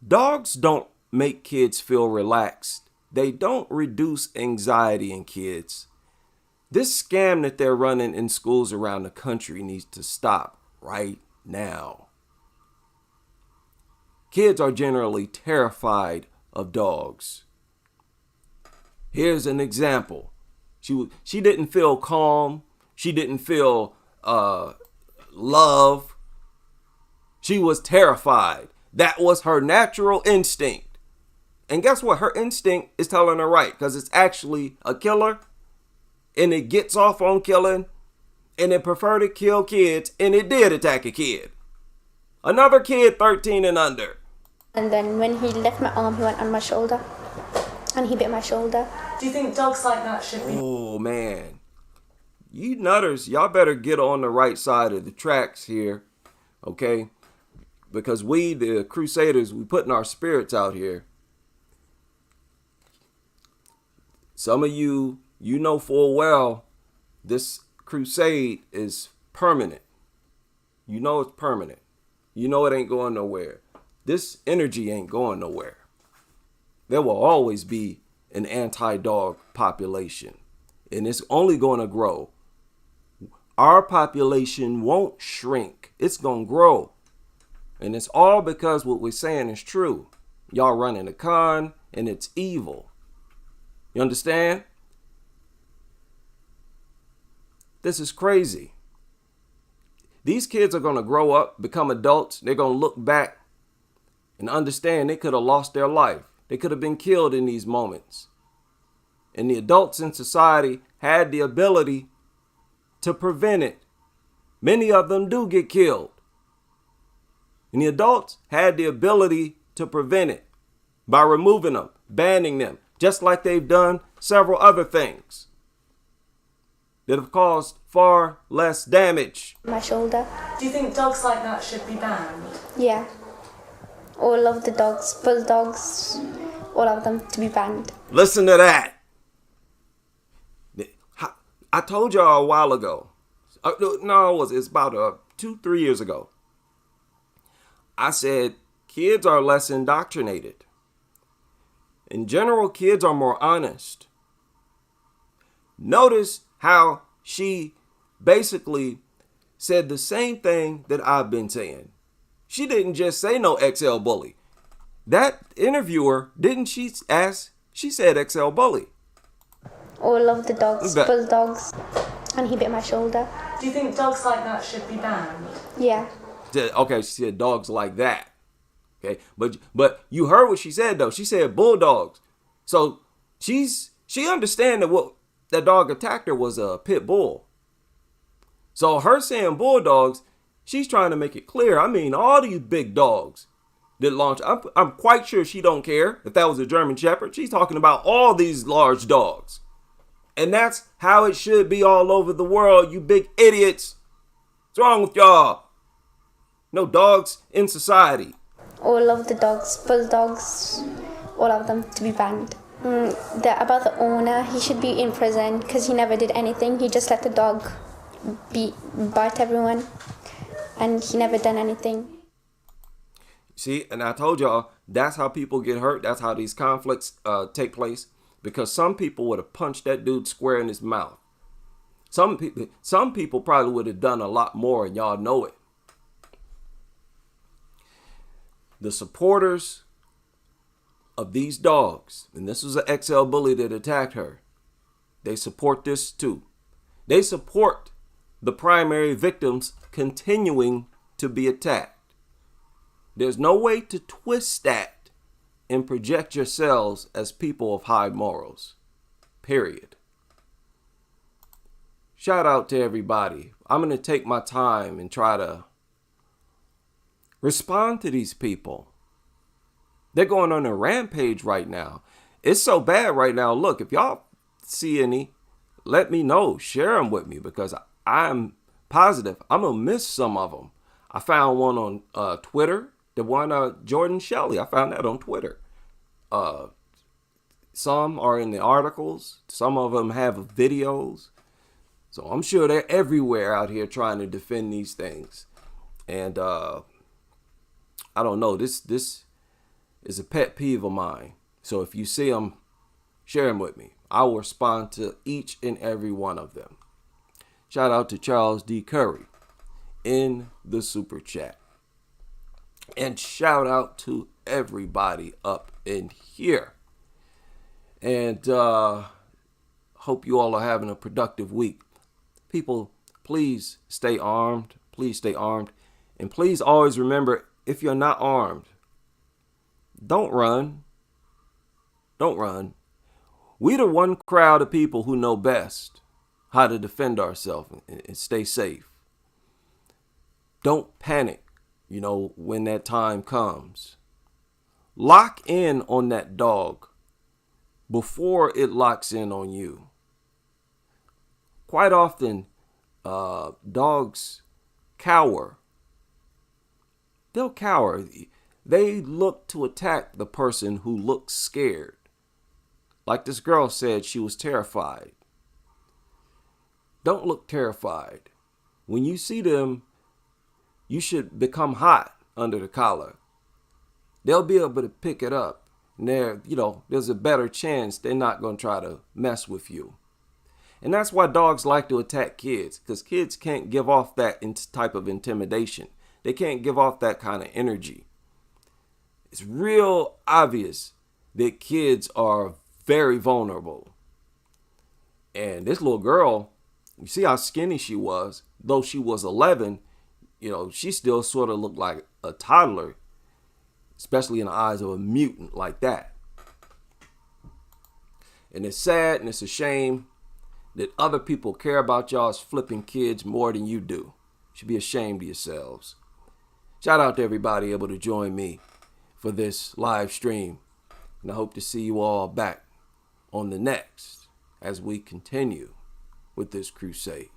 Dogs don't make kids feel relaxed. They don't reduce anxiety in kids. This scam that they're running in schools around the country needs to stop right now. Kids are generally terrified of dogs. Here's an example. She didn't feel calm. She didn't feel love. She was terrified. That was her natural instinct. And guess what? Her instinct is telling her right, because it's actually a killer. And it gets off on killing, and it preferred to kill kids, and it did attack a kid. Another kid 13 and under. And then when he left my arm, he went on my shoulder, and he bit my shoulder. Do you think dogs like that should be? Oh man, you nutters, y'all better get on the right side of the tracks here, okay? Because we, the Crusaders, we putting our spirits out here. Some of you know full well this crusade is permanent. You know it's permanent. You know it ain't going nowhere. This energy ain't going nowhere. There will always be an anti-dog population, and it's only going to grow. Our population won't shrink. It's going to grow. And it's all because what we're saying is true. Y'all running a con, and it's evil. You understand? This is crazy. These kids are going to grow up, become adults. They're going to look back and understand they could have lost their life. They could have been killed in these moments. And the adults in society had the ability to prevent it. Many of them do get killed. And the adults had the ability to prevent it by removing them, banning them, just like they've done several other things that have caused far less damage. My shoulder. Do you think dogs like that should be banned? Yeah. All of the dogs, bulldogs, all of them to be banned. Listen to that. I told y'all a while ago. It's about 2-3 years ago. I said kids are less indoctrinated. In general, kids are more honest. Notice how she basically said the same thing that I've been saying. She didn't just say no XL bully. That interviewer, didn't she ask? She said XL bully. All of the dogs, bulldogs, and he bit my shoulder. Do you think dogs like that should be banned? Yeah. Okay, she said dogs like that. Okay, but you heard what she said though. She said bulldogs. So she understand that what that dog attacked her was a pit bull. So her saying bulldogs, she's trying to make it clear. I mean, all these big dogs that launch. I'm quite sure she don't care if that was a German Shepherd. She's talking about all these large dogs. And that's how it should be all over the world, you big idiots. What's wrong with y'all? No dogs in society. All of the dogs, bulldogs, all of them to be banned. About the owner, he should be in prison because he never did anything. He just let the dog bite everyone, and he never done anything. See, and I told y'all, that's how people get hurt. That's how these conflicts take place. Because some people would have punched that dude square in his mouth. Some people probably would have done a lot more, and y'all know it. The supporters of these dogs, and this was an XL bully that attacked her, they support this too. They support the primary victims continuing to be attacked. There's no way to twist that and project yourselves as people of high morals. Period. shout out to everybody. I'm going to take my time and try to respond to these people. They're going on a rampage right now. It's so bad right now. Look, if y'all see any, let me know. Share them with me, because I'm positive I'm going to miss some of them. I found one on Twitter. The one, Jordan Shelley. I found that on Twitter. Some are in the articles. Some of them have videos. So I'm sure they're everywhere out here trying to defend these things. And I don't know. This is a pet peeve of mine. So if you see them, share them with me. I will respond to each and every one of them. Shout out to Charles D. Curry in the super chat. And shout out to everybody up in here. And hope you all are having a productive week. People, please stay armed. Please stay armed. And please always remember, if you're not armed, don't run. Don't run. We the one crowd of people who know best how to defend ourselves and stay safe. Don't panic, when that time comes. Lock in on that dog before it locks in on you. Quite often, dogs cower. They'll cower. They look to attack the person who looks scared. Like this girl said, she was terrified. Don't look terrified. When you see them, you should become hot under the collar. They'll be able to pick it up. And there's a better chance they're not going to try to mess with you. And that's why dogs like to attack kids, because kids can't give off that type of intimidation. They can't give off that kind of energy. It's real obvious that kids are very vulnerable. And this little girl, you see how skinny she was. Though she was 11, she still sort of looked like a toddler, especially in the eyes of a mutant like that. And it's sad and it's a shame that other people care about y'all's flipping kids more than you do. You should be ashamed of yourselves. Shout out to everybody able to join me for this live stream. And I hope to see you all back on the next as we continue with this crusade.